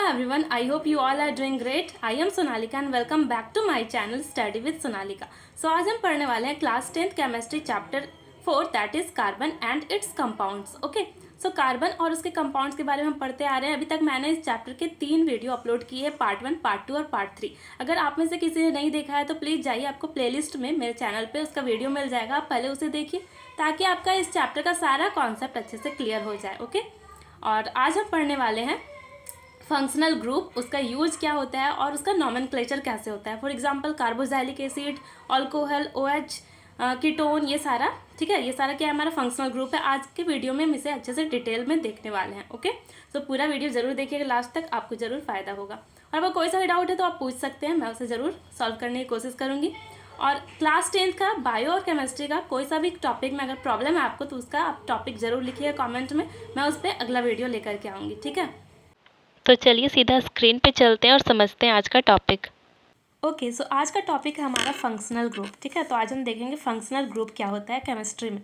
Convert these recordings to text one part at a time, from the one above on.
everyone, I hope you all are doing great. I am Sonalika and welcome back to my channel Study with Sonalika. So आज हम पढ़ने वाले हैं class 10th chemistry chapter 4 that is carbon and it's compounds. Okay, so carbon और उसके compounds के बारे में हम पढ़ते आ रहे हैं. अभी तक मैंने इस चैप्टर के 3 वीडियो अपलोड किए हैं, पार्ट 1, पार्ट 2 और पार्ट 3. अगर आप में से किसी ने नहीं देखा है तो प्लीज़ जाइए, आपको प्लेलिस्ट में मेरे चैनल पे उसका वीडियो मिल जाएगा. आप पहले उसे देखिए ताकि आपका इस चैप्टर का सारा कॉन्सेप्ट अच्छे से क्लियर हो जाए. ओके, और आज हम पढ़ने वाले हैं फंक्शनल ग्रुप, उसका यूज क्या होता है और उसका नॉमेनक्लेचर कैसे होता है. For example carboxylic acid, alcohol, OH, ketone, ये सारा. ठीक है, ये सारा क्या है, हमारा फंक्शनल ग्रुप है. आज के वीडियो में हम इसे अच्छे से डिटेल में देखने वाले हैं. ओके, तो पूरा वीडियो जरूर देखिएगा लास्ट तक, आपको जरूर फायदा होगा. और अगर कोई सा भी डाउट है तो आप पूछ सकते हैं, मैं उसे ज़रूर सॉल्व करने की कोशिश करूँगी. और क्लास 10th का बायो और केमिस्ट्री का कोई सा भी टॉपिक में अगर प्रॉब्लम है आपको तो उसका आप टॉपिक ज़रूर लिखिएगा कमेंट में, मैं उस पर अगला वीडियो लेकर के आऊँगी. ठीक है, तो चलिए सीधा स्क्रीन पे चलते हैं और समझते हैं आज का टॉपिक. ओके, सो आज का टॉपिक है हमारा फंक्शनल ग्रुप. ठीक है, तो आज हम देखेंगे फंक्शनल ग्रुप क्या होता है केमिस्ट्री में.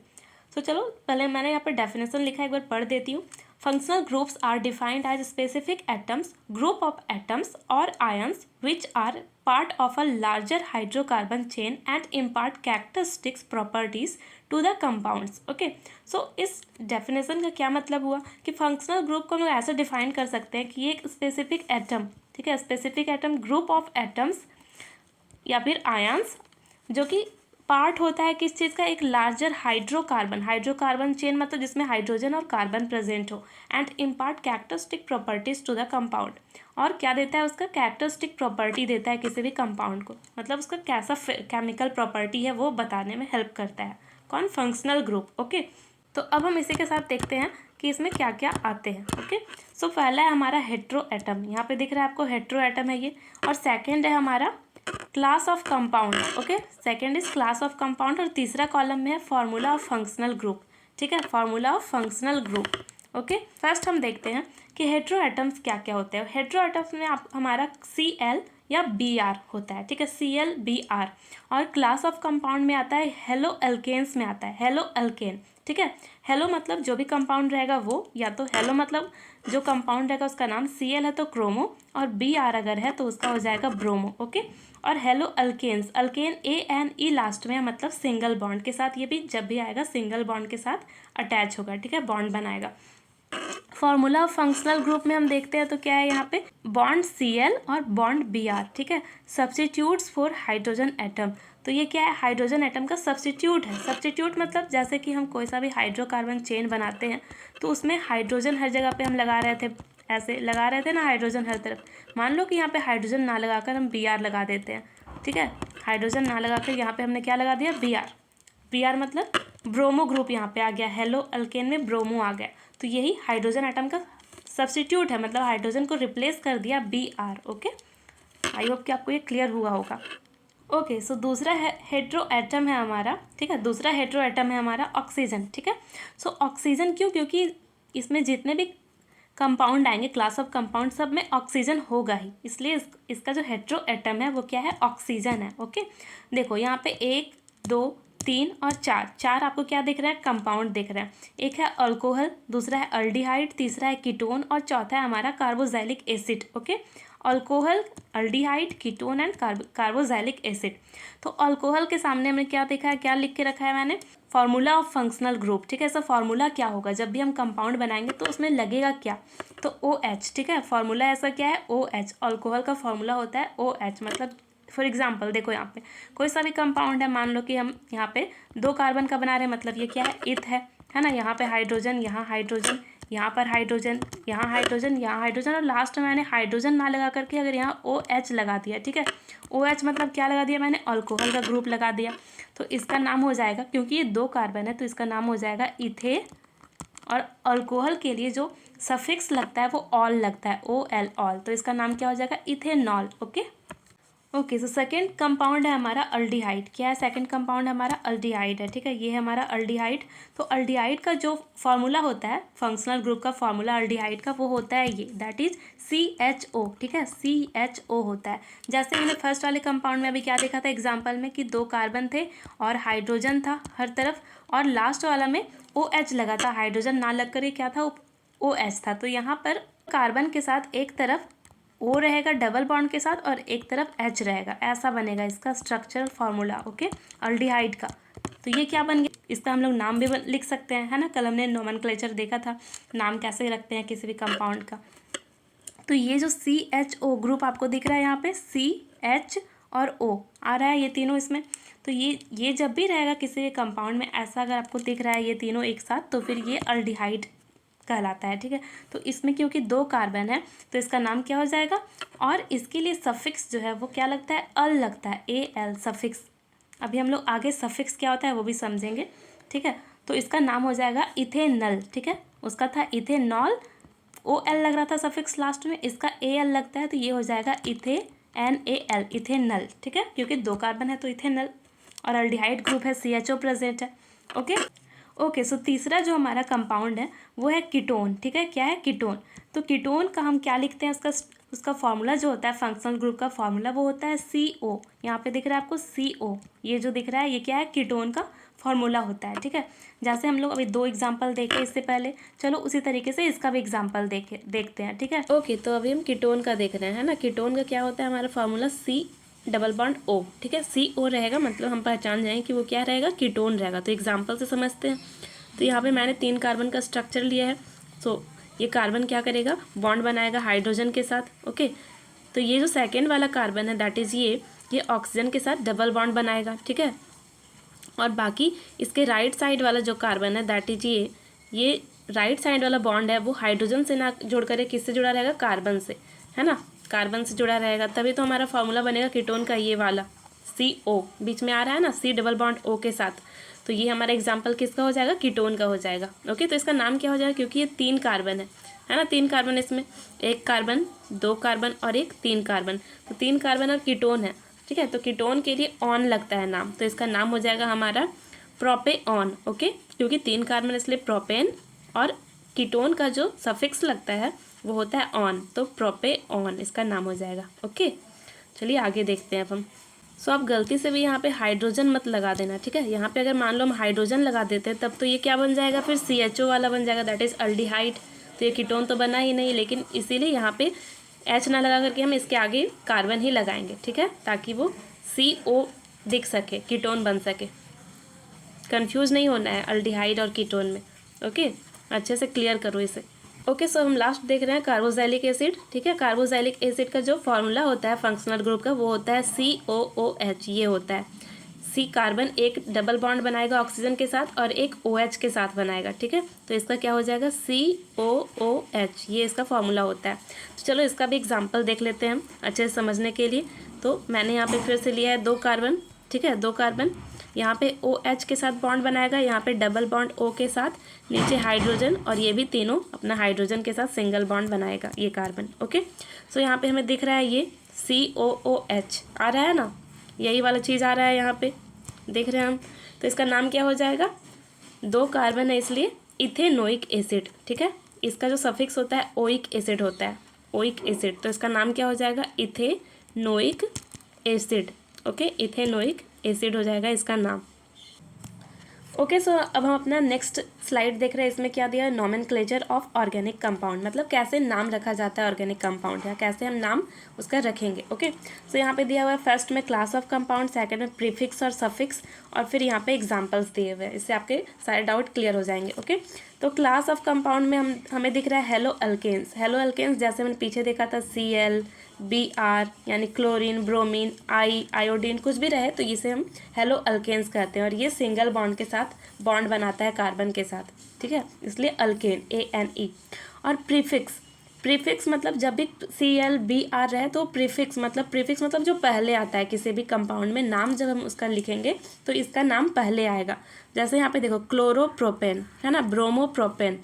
तो चलो पहले मैंने यहाँ पर डेफिनेशन लिखा है, एक बार पढ़ देती हूँ. Functional groups are defined as specific atoms, group of atoms और ions which are part of a larger hydrocarbon chain and impart characteristics properties to the compounds. Okay, so इस डेफिनेशन का क्या मतलब हुआ कि फंक्शनल ग्रुप को हम लोग ऐसे डिफाइन कर सकते हैं कि ये एक स्पेसिफिक एटम, ठीक है, specific atom, group of atoms या फिर आयंस जो कि पार्ट होता है किस चीज़ का, एक लार्जर हाइड्रोकार्बन. हाइड्रोकार्बन चेन मतलब जिसमें हाइड्रोजन और कार्बन प्रेजेंट हो. And impart characteristic properties to the compound, और क्या देता है, उसका कैरेक्टरिस्टिक प्रॉपर्टी देता है किसी भी कंपाउंड को, मतलब उसका कैसा केमिकल प्रॉपर्टी है वो बताने में हेल्प करता है. कौन, फंक्शनल ग्रुप. ओके, तो अब हम इसी के साथ देखते हैं कि इसमें क्या क्या आते हैं. ओके, सो पहला है हमारा हेट्रो एटम, यहाँ पे दिख रहा है आपको, हेट्रो एटम है ये. और सेकेंड है हमारा class of compound. Okay, second is class of compound. और तीसरा कॉलम में है फॉर्मूला ऑफ फंक्शनल ग्रुप. ठीक है, formula of functional group. Okay, first हम देखते हैं कि हेट्रो एटम्स क्या क्या होते हैं. हेट्रो एटम्स में आप हमारा Cl या Br होता है. ठीक है, Cl Br. और क्लास ऑफ कंपाउंड में आता है हेलो एल्केन्स में आता है, हेलो एल्केन. ठीक है, हेलो मतलब जो भी कंपाउंड रहेगा वो, या तो हेलो मतलब जो कंपाउंड रहेगा उसका नाम, Cl है तो क्रोमो, और Br अगर है तो उसका हो जाएगा ब्रोमो. ओके, और haloalkanes, alkane ANE last में है, मतलब सिंगल बॉन्ड के साथ. ये भी जब भी आएगा सिंगल बॉन्ड के साथ अटैच होगा. ठीक है, बॉन्ड बनाएगा. फॉर्मूला ऑफ फंक्शनल ग्रुप में हम देखते हैं तो क्या है यहाँ पे, बॉन्ड Cl और बॉन्ड Br. ठीक है, सब्स्टिट्यूट्स फॉर हाइड्रोजन एटम. तो ये क्या है, हाइड्रोजन एटम का सब्स्टिट्यूट है. सब्स्टिट्यूट मतलब जैसे कि हम कोई सा भी हाइड्रोकार्बन चेन बनाते हैं तो उसमें हाइड्रोजन हर जगह पे हम लगा रहे थे, ऐसे लगा रहे थे ना हाइड्रोजन हर तरफ. मान लो कि यहाँ पे हाइड्रोजन ना लगाकर हम Br लगा देते हैं. ठीक है, हाइड्रोजन ना लगाकर यहाँ पे हमने क्या लगा दिया, Br. Br मतलब ब्रोमो ग्रुप यहाँ पे आ गया, हेलो अल्केन में ब्रोमो आ गया. तो यही हाइड्रोजन एटम का सब्स्टिट्यूट है, मतलब हाइड्रोजन को रिप्लेस कर दिया Br. ओके, आई होप कि आपको ये क्लियर हुआ होगा. ओके, सो दूसरा है हेट्रो एटम है हमारा. ठीक है, दूसरा हेट्रो एटम है हमारा ऑक्सीजन. ठीक है, सो ऑक्सीजन क्यों, क्योंकि इसमें जितने भी कंपाउंड आएंगे, क्लास ऑफ कंपाउंड, सब में ऑक्सीजन होगा ही, इसलिए इसका जो हेट्रो एटम है वो क्या है, ऑक्सीजन है. ओके, देखो यहाँ पे 1 2 3 और 4 आपको क्या दिख रहा है, कंपाउंड दिख रहा है. एक है अल्कोहल, दूसरा है अल्डिहाइड, तीसरा है कीटोन और चौथा है हमारा carboxylic acid. Okay, alcohol, aldehyde, ketone and carboxylic acid. तो अल्कोहल के सामने हमने क्या देखा है, क्या लिख के रखा है मैंने, फॉर्मूला ऑफ फंक्शनल ग्रुप. ठीक है, ऐसा फॉर्मूला क्या होगा, जब भी हम कंपाउंड बनाएंगे तो उसमें लगेगा क्या, तो OH. ठीक है, फॉर्मूला ऐसा क्या है, OH. अल्कोहल का फॉर्मूला होता है OH. मतलब फॉर एग्जाम्पल देखो यहाँ पे कोई सा भी कंपाउंड है, मान लो कि हम यहाँ पे 2 कार्बन का बना रहे हैं, मतलब ये क्या है, इथ है ना. यहाँ पे हाइड्रोजन, यहाँ हाइड्रोजन, यहाँ पर हाइड्रोजन, यहाँ हाइड्रोजन, यहाँ हाइड्रोजन, और लास्ट में मैंने हाइड्रोजन ना लगा करके अगर यहाँ OH लगा दिया. ठीक है, OH मतलब क्या लगा दिया मैंने, अल्कोहल का ग्रुप लगा दिया. तो इसका नाम हो जाएगा, क्योंकि ये 2 कार्बन है तो इसका नाम हो जाएगा इथे. और अल्कोहल के लिए जो सफिक्स लगता है वो ऑल लगता है, OL, ऑल. तो इसका नाम क्या हो जाएगा, ethanol. Okay, okay, so second compound है हमारा अल्डिहाइड. क्या है, सेकेंड कंपाउंड हमारा अल्डिहाइड है. ठीक है, ये है हमारा अल्डिहाइड. तो अल्डिहाइड का जो फॉर्मूला होता है, फंक्शनल ग्रुप का फॉर्मूला अल्डिहाइड का, वो होता है ये, दैट इज CHO. ठीक है, CHO होता है. जैसे मैंने फर्स्ट वाले कंपाउंड में अभी क्या देखा था एग्जाम्पल में कि 2 कार्बन थे और हाइड्रोजन था हर तरफ, और लास्ट वाला में OH लगा था, हाइड्रोजन ना लग कर क्या था, OH था. तो यहाँ पर कार्बन के साथ एक तरफ O रहेगा डबल बॉन्ड के साथ और एक तरफ H रहेगा, ऐसा बनेगा इसका स्ट्रक्चरल फार्मूला। ओके, अल्डिहाइड का। तो ये क्या बन गया, इसका हम लोग नाम भी लिख सकते हैं, है ना। कल हमने नोमेनक्लेचर देखा था, नाम कैसे रखते हैं किसी भी कंपाउंड का। तो ये जो CHO ग्रुप आपको दिख रहा है यहाँ पे, CH और O आ रहा है, ये तीनों इसमें। तो ये जब भी रहेगा किसी भी कंपाउंड में, ऐसा अगर आपको दिख रहा है ये तीनों एक साथ, तो फिर ये अल्डिहाइड कहलाता है, ठीक है। तो इसमें क्योंकि 2 कार्बन है तो इसका नाम क्या हो जाएगा, और इसके लिए सफिक्स जो है वो क्या लगता है, अल लगता है, AL सफिक्स। अभी हम लोग आगे सफिक्स क्या होता है वो भी समझेंगे, ठीक है। तो इसका नाम हो जाएगा इथेनल, ठीक है। उसका था इथेनॉल, OL लग रहा था सफिक्स लास्ट में, इसका AL लगता है, तो ये हो जाएगा NaL, इथेनल, ठीक है। क्योंकि 2 कार्बन है तो इथेनल, और अल्डिहाइड ग्रुप है, CHO प्रेजेंट है। ओके, सो तीसरा जो हमारा कंपाउंड है वो है कीटोन, ठीक है। क्या है, कीटोन। तो कीटोन का हम क्या लिखते हैं, उसका फॉर्मूला जो होता है, फंक्शनल ग्रुप का फॉर्मूला वो होता है CO। यहाँ पे दिख रहा है आपको CO, ये जो दिख रहा है ये क्या है, कीटोन का फॉर्मूला होता है, ठीक है। जैसे हम लोग अभी 2 एग्जाम्पल देखे इससे पहले, चलो उसी तरीके से इसका भी एग्जाम्पल देखते हैं, ठीक है। ओके, तो अभी हम कीटोन का देख रहे हैं, है ना। कीटोन का क्या होता है, हमारा formula C double bond O, ठीक है। CO रहेगा, मतलब हम पहचान जाएंगे कि वो क्या रहेगा, कीटोन रहेगा। तो एग्जाम्पल से समझते हैं। तो यहाँ पे मैंने 3 कार्बन का स्ट्रक्चर लिया है। सो ये कार्बन क्या करेगा, बॉन्ड बनाएगा हाइड्रोजन के साथ। ओके, तो ये जो सेकेंड वाला कार्बन है दैट इज़ ये ऑक्सीजन के साथ डबल बॉन्ड बनाएगा, ठीक है। और बाकी इसके राइट साइड वाला जो कार्बन है दैट इज ये राइट साइड वाला बॉन्ड है वो हाइड्रोजन से ना जोड़ कर किससे जुड़ा रहेगा, कार्बन से, है ना। कार्बन से जुड़ा रहेगा, तभी तो हमारा फॉर्मूला बनेगा कीटोन का, ये वाला CO बीच में आ रहा है ना, C डबल बॉन्ड O के साथ। तो ये हमारा एग्जाम्पल किसका हो जाएगा, कीटोन का हो जाएगा। ओके, तो इसका नाम क्या हो जाएगा, क्योंकि ये 3 कार्बन है ना, 3 कार्बन इसमें, 1 कार्बन, 2 कार्बन और 3 कार्बन। तो 3 कार्बन और कीटोन है, ठीक है। तो कीटोन के लिए ऑन लगता है नाम, तो इसका नाम हो जाएगा हमारा प्रोपेऑन। ओके, क्योंकि 3 कार्बन इसलिए प्रोपेन, और कीटोन का जो सफिक्स लगता है वो होता है ऑन, तो प्रोपेऑन इसका नाम हो जाएगा। ओके, चलिए आगे देखते हैं अब हम। सो आप गलती से भी यहाँ पे हाइड्रोजन मत लगा देना, ठीक है। यहाँ पे अगर मान लो हम हाइड्रोजन लगा देते हैं तब तो ये क्या बन जाएगा, फिर CHO वाला बन जाएगा, दैट इज़ अल्डिहाइड। तो ये कीटोन तो बना ही नहीं, लेकिन इसीलिए यहाँ पे H ना लगा करके हम इसके आगे कार्बन ही लगाएंगे, ठीक है, ताकि वो CO दिख सके, कीटोन बन सके। कंफ्यूज नहीं होना है अल्डिहाइड और कीटोन में। ओके, अच्छे से क्लियर करो इसे। ओके, सो हम लास्ट देख रहे हैं कार्बोक्सिलिक एसिड, ठीक है। कार्बोक्सिलिक एसिड का जो फॉर्मूला होता है फंक्शनल ग्रुप का वो होता है COOH, ये होता है। C कार्बन एक डबल बॉन्ड बनाएगा ऑक्सीजन के साथ और एक OH के साथ बनाएगा, ठीक है। तो इसका क्या हो जाएगा, COOH, ये इसका फॉर्मूला होता है। तो चलो इसका भी एग्जाम्पल देख लेते हैं हम अच्छे से समझने के लिए। तो मैंने यहाँ पे फिर से लिया है 2 कार्बन, ठीक है, 2 कार्बन, यहाँ पे OH के साथ बॉन्ड बनाएगा, यहाँ पे डबल बॉन्ड O के साथ, नीचे हाइड्रोजन, और ये भी तीनों अपना हाइड्रोजन के साथ सिंगल बॉन्ड बनाएगा ये कार्बन। ओके, सो यहाँ पे हमें दिख रहा है ये COOH आ रहा है ना, यही वाला चीज़ आ रहा है यहाँ पे, देख रहे हैं हम। तो इसका नाम क्या हो जाएगा, 2 कार्बन है इसलिए इथेनोइक एसिड, ठीक है। इसका जो सफिक्स होता है ओइक एसिड होता है, ओइक एसिड, तो इसका नाम क्या हो जाएगा, ethanoic acid. Okay, ethanoic acid हो जाएगा इसका नाम। ओके, सो अब हम अपना नेक्स्ट स्लाइड देख रहे हैं। इसमें क्या दिया है, नोमेनक्लेचर ऑफ ऑर्गेनिक कंपाउंड, मतलब कैसे नाम रखा जाता है ऑर्गेनिक कंपाउंड, या कैसे हम नाम उसका रखेंगे। ओके, सो यहाँ पे दिया हुआ है फर्स्ट में क्लास ऑफ कंपाउंड, सेकंड में प्रीफिक्स और सफिक्स, और फिर यहाँ पे एग्जांपल्स दिए हुए हैं। इससे आपके सारे डाउट क्लियर हो जाएंगे। ओके, तो क्लास ऑफ कंपाउंड में हमें दिख रहा है हेलो अल्केन्स। हेलो अल्केन्स जैसे मैंने पीछे देखा था Cl, Br, यानी क्लोरीन, ब्रोमीन, आयोडीन, कुछ भी रहे तो इसे हम हेलो अल्केन्स कहते हैं। और ये सिंगल बॉन्ड के साथ बॉन्ड बनाता है कार्बन के साथ, ठीक है, इसलिए अल्केन, ANE। और प्रीफिक्स मतलब जब भी Cl, Br रहे तो प्रीफिक्स मतलब जो पहले आता है किसी भी कंपाउंड में, नाम जब हम उसका लिखेंगे तो इसका नाम पहले आएगा। जैसे यहाँ पे देखो क्लोरोप्रोपेन है ना, ब्रोमोप्रोपेन,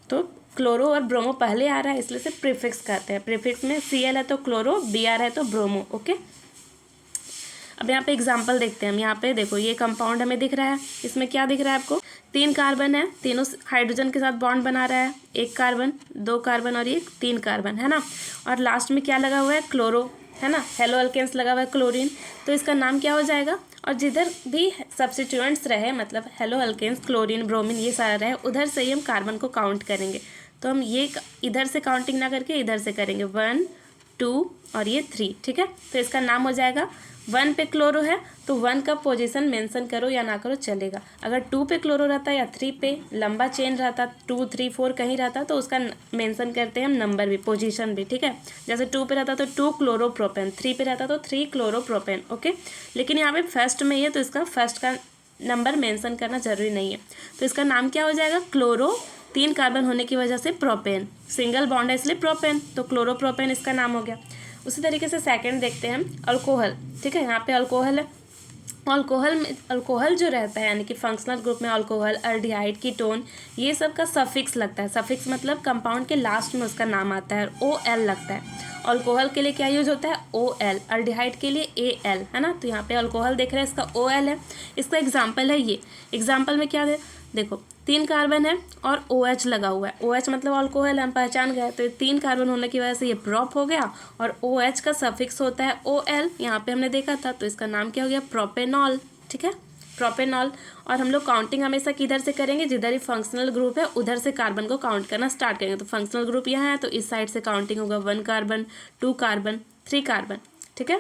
तो क्लोरो और ब्रोमो पहले आ रहा है इसलिए से प्रीफिक्स कहते हैं। प्रीफिक्स में Cl है तो क्लोरो, Br है तो ब्रोमो। ओके, अब यहाँ पे एग्जांपल देखते हैं हम। यहाँ पे देखो ये कंपाउंड हमें दिख रहा है, इसमें क्या दिख रहा है आपको, 3 कार्बन है, तीनों हाइड्रोजन के साथ बॉन्ड बना रहा है, 1 कार्बन, 2 कार्बन और ये 3 कार्बन, है ना। और लास्ट में क्या लगा हुआ है, क्लोरो, है ना, हेलो अल्केन्स लगा हुआ है, क्लोरीन। तो इसका नाम क्या हो जाएगा, और जिधर भी सब्स्टिट्यूएंट्स रहे, मतलब हेलो अल्केन्स, क्लोरीन, ब्रोमीन, ये सारा रहे, उधर से ही हम कार्बन को काउंट करेंगे। तो हम ये इधर से काउंटिंग ना करके इधर से करेंगे, 1 2 और ये 3, ठीक है। तो इसका नाम हो जाएगा 1 पे क्लोरो है तो 1 का पोजीशन मेंशन करो या ना करो चलेगा। अगर 2 पे क्लोरो रहता या 3 पे लंबा चेन रहता, 2 3 4 कहीं रहता तो उसका मेंशन करते हैं हम नंबर भी, पोजीशन भी, ठीक है। जैसे 2 पे रहता तो 2 क्लोरोप्रोपेन, 3 पे रहता तो 3 क्लोरोप्रोपेन, ओके। लेकिन यहाँ पे फर्स्ट में ही है तो इसका फर्स्ट का नंबर मेंशन करना जरूरी नहीं है। तो इसका नाम क्या हो जाएगा, क्लोरो, 3 कार्बन होने की वजह से प्रोपेन, सिंगल बॉन्ड है इसलिए प्रोपेन, तो क्लोरोप्रोपेन इसका नाम हो गया। उसी तरीके से सेकंड देखते हैं हम, अल्कोहल, ठीक है। यहाँ पे अल्कोहल है, अल्कोहल में अल्कोहल जो रहता है यानी कि फंक्शनल ग्रुप में अल्कोहल, अल्डिहाइड, कीटोन, ये सब का सफिक्स लगता है। सफिक्स मतलब कंपाउंड के लास्ट में उसका नाम आता है, OL लगता है। अल्कोहल के लिए क्या यूज होता है, OL, अल्डिहाइड के लिए AL, है ना। तो यहाँ पे अल्कोहल देख रहे हैं इसका OL है। इसका एग्जाम्पल है ये, एग्जाम्पल में क्या देखो 3 कार्बन है और OH लगा हुआ है। OH मतलब अल्कोहल, हम पहचान गए। तो 3 कार्बन होने की वजह से ये प्रॉप हो गया और OH का सफिक्स होता है OL, यहाँ पे हमने देखा था। तो इसका नाम क्या हो गया, प्रोपेनॉल, ठीक है, प्रोपेनॉल। और हम लोग काउंटिंग हमेशा किधर से करेंगे, जिधर ही फंक्शनल ग्रुप है उधर से कार्बन को काउंट करना स्टार्ट करेंगे। तो फंक्शनल ग्रुप यहाँ है तो इस साइड से काउंटिंग होगा 1 कार्बन, 2 कार्बन, 3 कार्बन, ठीक है।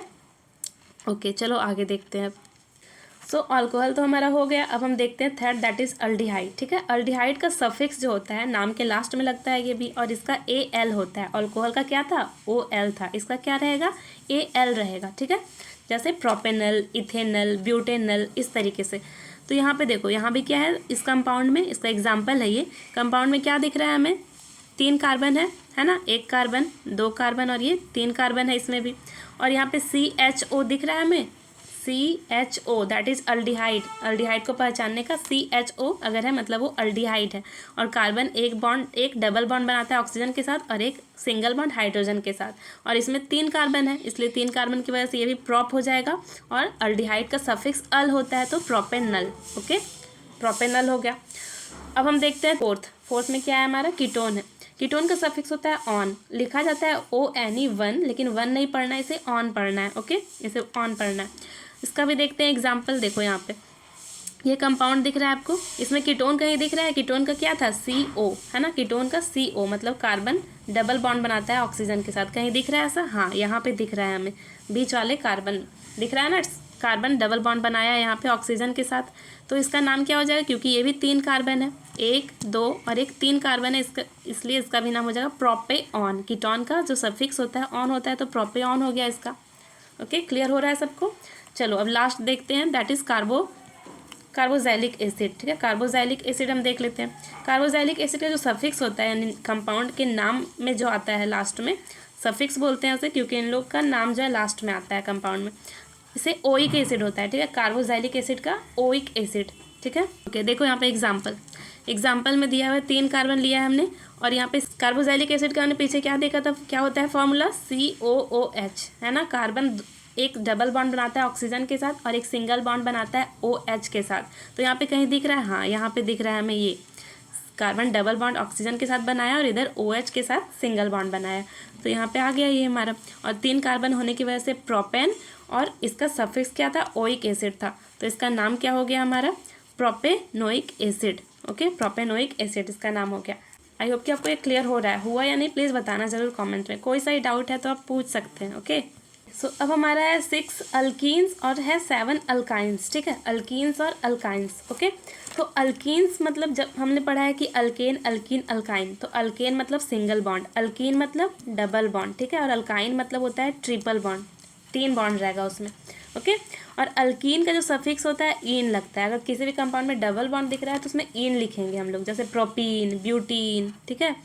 ओके, चलो आगे देखते हैं। सो अल्कोहल तो हमारा हो गया। अब हम देखते हैं थर्ड, दैट इज अल्डिहाइड, ठीक है। अल्डिहाइड का सफिक्स जो होता है नाम के लास्ट में लगता है ये भी, और इसका AL होता है। अल्कोहल का क्या था, OL था, इसका क्या रहेगा, AL रहेगा, ठीक है। जैसे प्रोपेनल, इथेनल, ब्यूटेनल, इस तरीके से। तो यहाँ पे देखो, यहाँ भी क्या है इस कंपाउंड में, इसका एग्जाम्पल है ये। कंपाउंड में क्या दिख रहा है हमें, 3 कार्बन है ना, 1 कार्बन, 2 कार्बन और ये 3 कार्बन है इसमें भी। और यहाँ पे CHO दिख रहा है हमें, CHO that is aldehyde. Aldehyde को पहचानने का CHO अगर है मतलब वो अल्डिहाइड है। और कार्बन एक डबल बॉन्ड बनाता है ऑक्सीजन के साथ और एक सिंगल बॉन्ड हाइड्रोजन के साथ। और इसमें 3 कार्बन है इसलिए 3 कार्बन की वजह से ये भी प्रॉप हो जाएगा। और अल्डिहाइड का सफिक्स अल होता है तो प्रोपेनल, ओके, प्रोपेनल हो गया। अब हम देखते हैं फोर्थ में क्या है हमारा, कीटोन है। कीटोन का सफिक्स होता है ऑन, लिखा जाता है ONE 1, लेकिन 1 नहीं पढ़ना है, इसे ऑन पढ़ना है, ओके, इसे ऑन पढ़ना है। इसका भी देखते हैं एग्जाम्पल। देखो यहाँ पे ये कंपाउंड दिख रहा है आपको, इसमें कीटोन कहीं दिख रहा है, कीटोन का क्या था, CO, है ना। कीटोन का CO मतलब कार्बन डबल बॉन्ड बनाता है ऑक्सीजन के साथ, कहीं दिख रहा है ऐसा, हाँ यहाँ पे दिख रहा है हमें, बीच वाले कार्बन दिख रहा है ना, कार्बन डबल बॉन्ड बनाया है यहाँ पे ऑक्सीजन के साथ। तो इसका नाम क्या हो जाएगा, क्योंकि ये भी 3 कार्बन है, 1 2 और एक 3 कार्बन है इसका, इसलिए इसका भी नाम हो जाएगा प्रोपेऑन। कीटोन का जो सफिक्स होता है ऑन होता है तो प्रोपेऑन हो गया इसका, ओके। क्लियर हो रहा है सबको। चलो अब लास्ट देखते हैं, दैट इज कार्बोक्सिलिक एसिड, ठीक है। कार्बोक्सिलिक एसिड हम देख लेते हैं। कार्बोक्सिलिक एसिड का जो सफिक्स होता है यानी कंपाउंड के नाम में जो आता है लास्ट में, सफिक्स बोलते हैं उसे क्योंकि इन लोग का नाम जो है लास्ट में आता है कंपाउंड में। इसे ओइक एसिड होता है, ठीक है, कार्बोक्सिलिक एसिड का ओइक एसिड, ठीक है। ओके, देखो यहाँ पे एग्जाम्पल में दिया हुआ है 3 कार्बन लिया है हमने और यहाँ पे कार्बोक्सिलिक एसिड का हमने पीछे क्या देखा था, क्या होता है फॉर्मूला, COOH, है ना। कार्बन एक डबल बॉन्ड बनाता है ऑक्सीजन के साथ और एक सिंगल बॉन्ड बनाता है OH के साथ। तो यहाँ पे कहीं दिख रहा है, हाँ यहाँ पे दिख रहा है हमें, ये कार्बन डबल बॉन्ड ऑक्सीजन के साथ बनाया और इधर OH के साथ सिंगल बॉन्ड बनाया। तो यहाँ पे आ गया ये हमारा, और 3 कार्बन होने की वजह से प्रोपेन, और इसका सफिक्स क्या था, ओइक एसिड था। तो इसका नाम क्या हो गया हमारा, propanoic acid, okay, propanoic acid इसका नाम हो गया। आई होप कि आपको ये क्लियर हो रहा है, हुआ या नहीं प्लीज़ बताना जरूर कमेंट में। कोई सा ही डाउट है तो आप पूछ सकते हैं, ओके। सो अब हमारा है 6 अल्कीन्स और है 7 अल्काइंस, ठीक है, अल्कीन्स और अल्काइंस, ओके। तो अल्कीन्स मतलब जब हमने पढ़ा है कि अल्केन, अल्कीन, अल्काइन, तो अल्केन मतलब सिंगल बॉन्ड, अल्कीन मतलब डबल बॉन्ड, ठीक है, और अल्काइन मतलब होता है ट्रिपल बॉन्ड, 3 बॉन्ड रहेगा उसमें, ओके। और अल्कीन का जो सफिक्स होता है ईन लगता है। अगर किसी भी कंपाउंड में डबल बॉन्ड दिख रहा है तो उसमें ईन लिखेंगे हम लोग, जैसे प्रोपीन, ब्यूटीन, ठीक है,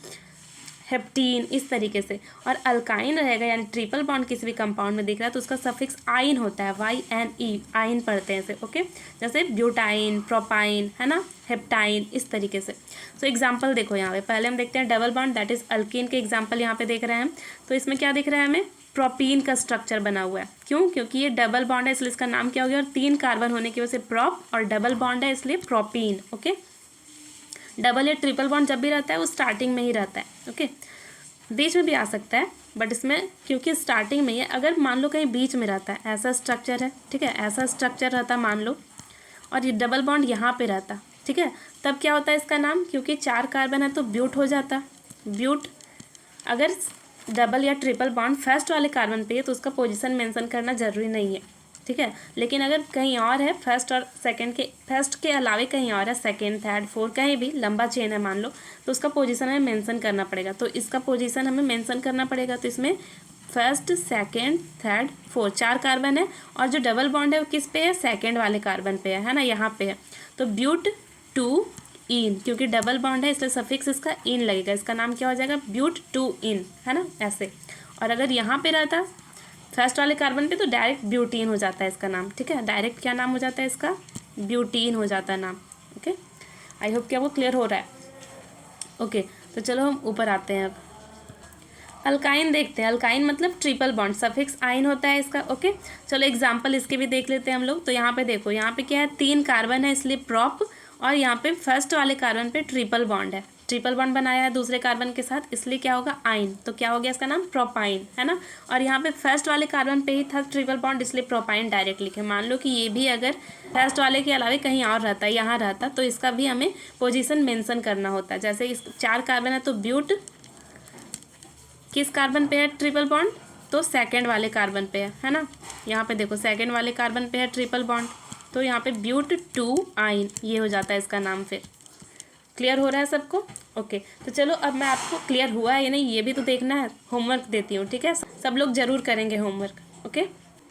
हेप्टीन, इस तरीके से। और अल्काइन रहेगा यानी ट्रिपल बॉन्ड किसी भी कंपाउंड में दिख रहा है तो उसका सफिक्स आइन होता है, YNE, आइन पढ़ते हैं इसे, ओके। जैसे ब्यूटाइन, प्रोपाइन, है ना, हेप्टाइन, इस तरीके से। सो एग्जाम्पल देखो यहाँ पे, पहले हम देखते हैं double bond, that is alkyne के एग्जाम्पल यहाँ पे देख रहे हैं हम। तो इसमें क्या दिख रहा है हमें, प्रोपीन का स्ट्रक्चर बना हुआ है, क्यों, क्योंकि ये डबल बॉन्ड है इसलिए इसका नाम क्या हो गया, और 3 कार्बन होने की वजह से प्रॉप, और डबल बॉन्ड है इसलिए प्रोपीन, ओके। डबल या ट्रिपल बॉन्ड जब भी रहता है वो स्टार्टिंग में ही रहता है, ओके, बीच में भी आ सकता है बट इसमें क्योंकि स्टार्टिंग में ही है। अगर मान लो कहीं बीच में रहता है, ऐसा स्ट्रक्चर है, ठीक है, ऐसा स्ट्रक्चर रहता मान लो, और ये डबल बॉन्ड यहाँ पे रहता, ठीक है, तब क्या होता है इसका नाम, क्योंकि 4 कार्बन है तो ब्यूट हो जाता, ब्यूट। अगर डबल या ट्रिपल बॉन्ड फर्स्ट वाले कार्बन पे है तो उसका पोजीशन मेंशन करना ज़रूरी नहीं है, ठीक है। लेकिन अगर कहीं और है, फर्स्ट और सेकंड के, फर्स्ट के अलावे कहीं और है, सेकंड थर्ड फोर्थ कहीं भी लंबा चेन है मान लो, तो उसका पोजीशन हमें मेंशन करना पड़ेगा। तो इसका पोजीशन हमें मेंशन करना पड़ेगा। तो इसमें first second third fourth 4 carbon है, और जो डबल बॉन्ड है वो किस पे है, सेकंड वाले कार्बन पे है ना, यहाँ पे है। तो ब्यूट टू इन, क्योंकि डबल बॉन्ड है इसलिए सफिक्स इसका इन लगेगा, इसका नाम क्या हो जाएगा, ब्यूट टू इन, है ना, ऐसे। और अगर यहाँ पे रहता फर्स्ट वाले कार्बन पे तो डायरेक्ट ब्यूटीन हो जाता है इसका नाम, ठीक है। डायरेक्ट क्या नाम हो जाता है इसका, ब्यूटीन हो जाता है नाम। ओके, आई होप कि आपको क्लियर हो रहा है। ओके, तो चलो हम ऊपर आते हैं अब। अल्काइन देखते हैं। अल्काइन मतलब ट्रिपल बॉन्ड, सफिक्स आइन होता है इसका। ओके, चलो एग्जाम्पल इसके भी देख लेते हैं हम लोग। तो यहाँ पे देखो, यहाँ पे क्या है, 3 कार्बन है इसलिए प्रॉप, और यहाँ पे फर्स्ट वाले कार्बन पे ट्रिपल बॉन्ड है, ट्रिपल बॉन्ड बनाया है दूसरे कार्बन के साथ, इसलिए क्या होगा, आइन। तो क्या हो गया इसका नाम, प्रोपाइन, है ना। और यहाँ पे फर्स्ट वाले कार्बन पे ही था ट्रिपल बॉन्ड, इसलिए प्रोपाइन डायरेक्ट लिखे। मान लो कि ये भी अगर फर्स्ट वाले के अलावा कहीं और रहता है, यहाँ रहता, तो इसका भी हमें पोजीशन मेंशन करना होता है। जैसे इस 4 कार्बन है तो ब्यूट किस कार्बन पे है ट्रिपल बॉन्ड, तो सेकंड वाले कार्बन पे है ना। यहाँ पे देखो सेकंड वाले कार्बन पे है ट्रिपल बॉन्ड, तो यहाँ पे ब्यूट टू आइन, ये हो जाता है इसका नाम। फिर क्लियर हो रहा है सबको। ओके, तो चलो अब मैं आपको क्लियर हुआ है या नहीं ये भी तो देखना है। होमवर्क देती हूँ, ठीक है, सब लोग जरूर करेंगे होमवर्क। ओके,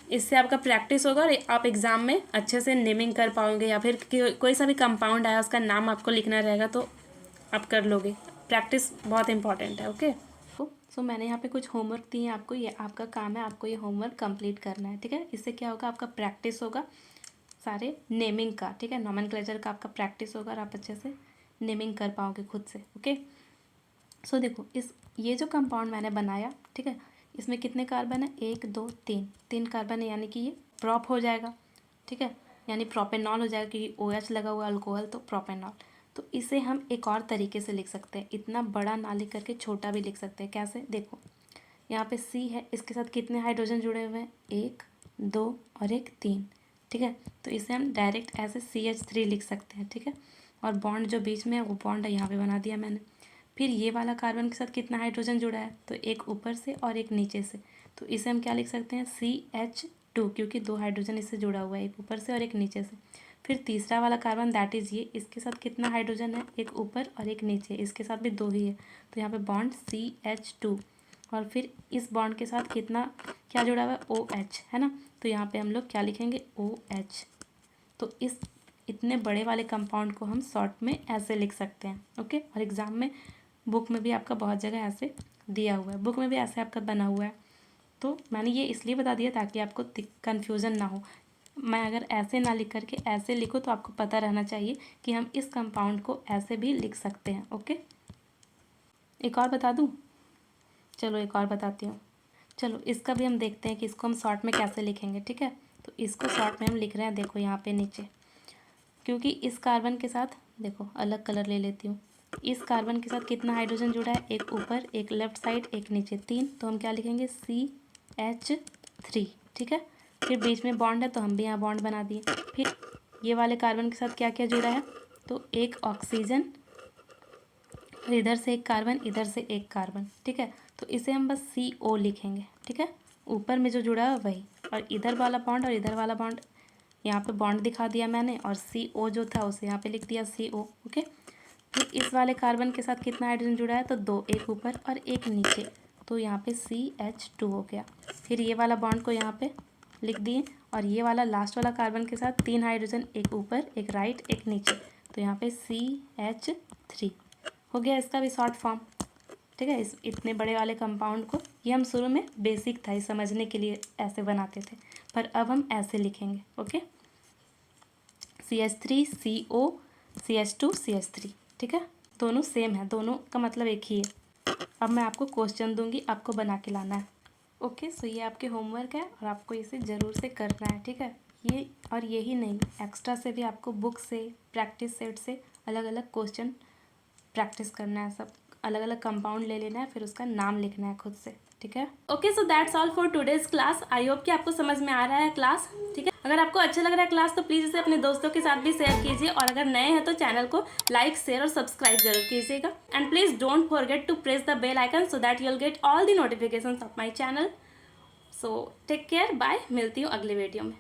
इससे आपका प्रैक्टिस होगा और आप एग्ज़ाम में अच्छे से नेमिंग कर पाओगे, या फिर कोई सा भी कंपाउंड आया उसका नाम आपको लिखना रहेगा तो आप कर लोगे। प्रैक्टिस बहुत इंपॉर्टेंट है। ओके, सो मैंने यहाँ पे कुछ होमवर्क दिए हैं आपको, ये आपका काम है, आपको ये होमवर्क कंप्लीट करना है, ठीक है। इससे क्या होगा, आपका प्रैक्टिस होगा सारे नेमिंग का, ठीक है, नॉमेनक्लेचर का आपका प्रैक्टिस होगा और आप अच्छे से नेमिंग कर पाओगे खुद से। ओके, सो देखो ये जो कंपाउंड मैंने बनाया, ठीक है, इसमें कितने कार्बन है, 1 2 3 कार्बन है, यानी कि ये प्रॉप हो जाएगा, ठीक है, यानी प्रोपेनॉल हो जाएगा, क्योंकि OH लगा हुआ अल्कोहल तो प्रोपेनॉल। तो इसे हम एक और तरीके से लिख सकते हैं, इतना बड़ा ना लिख करके छोटा भी लिख सकते हैं। कैसे, देखो यहाँ पे C है, इसके साथ कितने हाइड्रोजन जुड़े हुए हैं, 1 2 और 1 3, ठीक है। तो इसे हम डायरेक्ट ऐसे CH3 लिख सकते हैं, ठीक है। और बॉन्ड जो बीच में है वो बॉन्ड यहाँ पे बना दिया मैंने। फिर ये वाला कार्बन के साथ कितना हाइड्रोजन जुड़ा है, तो एक ऊपर से और एक नीचे से, तो इसे हम क्या लिख सकते हैं, CH2, क्योंकि 2 हाइड्रोजन इससे जुड़ा हुआ है, एक ऊपर से और एक नीचे से। फिर तीसरा वाला कार्बन दैट इज़ ये, इसके साथ कितना हाइड्रोजन है, एक ऊपर और एक नीचे, इसके साथ भी 2 ही है, तो यहाँ पे बॉन्ड CH2। और फिर इस बॉन्ड के साथ कितना क्या जुड़ा हुआ है, OH, है ना। तो यहाँ पे हम लोग क्या लिखेंगे, OH। तो इस इतने बड़े वाले कंपाउंड को हम शॉर्ट में ऐसे लिख सकते हैं। ओके, और एग्ज़ाम में बुक में भी आपका बहुत जगह ऐसे दिया हुआ है, बुक में भी ऐसे आपका बना हुआ है। तो मैंने ये इसलिए बता दिया ताकि आपको कन्फ्यूज़न ना हो। मैं अगर ऐसे ना लिख करके ऐसे लिखूँ तो आपको पता रहना चाहिए कि हम इस कंपाउंड को ऐसे भी लिख सकते हैं। ओके, एक और बता दूँ, चलो एक और बताती हूँ। चलो इसका भी हम देखते हैं कि इसको हम शॉर्ट में कैसे लिखेंगे, ठीक है। तो इसको शॉर्ट में हम लिख रहे हैं, देखो यहाँ पे नीचे, क्योंकि इस कार्बन के साथ देखो अलग कलर ले लेती हूँ, इस कार्बन के साथ कितना हाइड्रोजन जुड़ा है, एक ऊपर एक लेफ्ट साइड एक नीचे, 3, तो हम क्या लिखेंगे, CH3, ठीक है। फिर बीच में बॉन्ड है तो हम भी यहाँ बॉन्ड बना दिए। फिर ये वाले कार्बन के साथ क्या क्या जुड़ा है, तो एक ऑक्सीजन, और इधर से एक कार्बन, इधर से एक कार्बन, ठीक है। तो इसे हम बस CO लिखेंगे, ठीक है, ऊपर में जो जुड़ा है वही, और इधर वाला बॉन्ड और इधर वाला बॉन्ड, यहाँ पे बॉन्ड दिखा दिया मैंने, और CO जो था उसे यहाँ पे लिख दिया CO। ओके, फिर इस वाले कार्बन के साथ कितना हाइड्रोजन जुड़ा है, तो 2, एक ऊपर और एक नीचे, तो यहाँ पे CH2 हो गया। फिर ये वाला बॉन्ड को यहाँ पे लिख दिए, और ये वाला लास्ट वाला कार्बन के साथ 3 हाइड्रोजन, एक ऊपर एक राइट एक नीचे, तो यहाँ पे CH3 हो गया इसका भी शॉर्ट फॉर्म, ठीक है। इस इतने बड़े वाले कंपाउंड को, ये हम शुरू में बेसिक था, ये समझने के लिए ऐसे बनाते थे, पर अब हम ऐसे लिखेंगे। Okay, CH3 CO CH2 CH3, ठीक है, दोनों सेम है, दोनों का मतलब एक ही है। अब मैं आपको क्वेश्चन दूंगी, आपको बना के लाना है। ओके, सो ये आपके होमवर्क है और आपको इसे ज़रूर से करना है, ठीक है। ये और यही नहीं, एक्स्ट्रा से भी आपको बुक से, प्रैक्टिस सेट से अलग अलग क्वेश्चन प्रैक्टिस करना है, सब अलग अलग कंपाउंड ले लेना है, फिर उसका नाम लिखना है खुद से, ठीक है। Okay, so that's all for today's class. I hope कि आपको समझ में आ रहा है क्लास, ठीक है। अगर आपको अच्छा लग रहा है क्लास तो प्लीज़ इसे अपने दोस्तों के साथ भी शेयर कीजिए, और अगर नए हैं तो चैनल को लाइक, शेयर और सब्सक्राइब जरूर कीजिएगा। And please don't forget to press the bell icon so that you will get all the notifications of my channel. So take care, bye, मिलती हूँ अगले वीडियो में।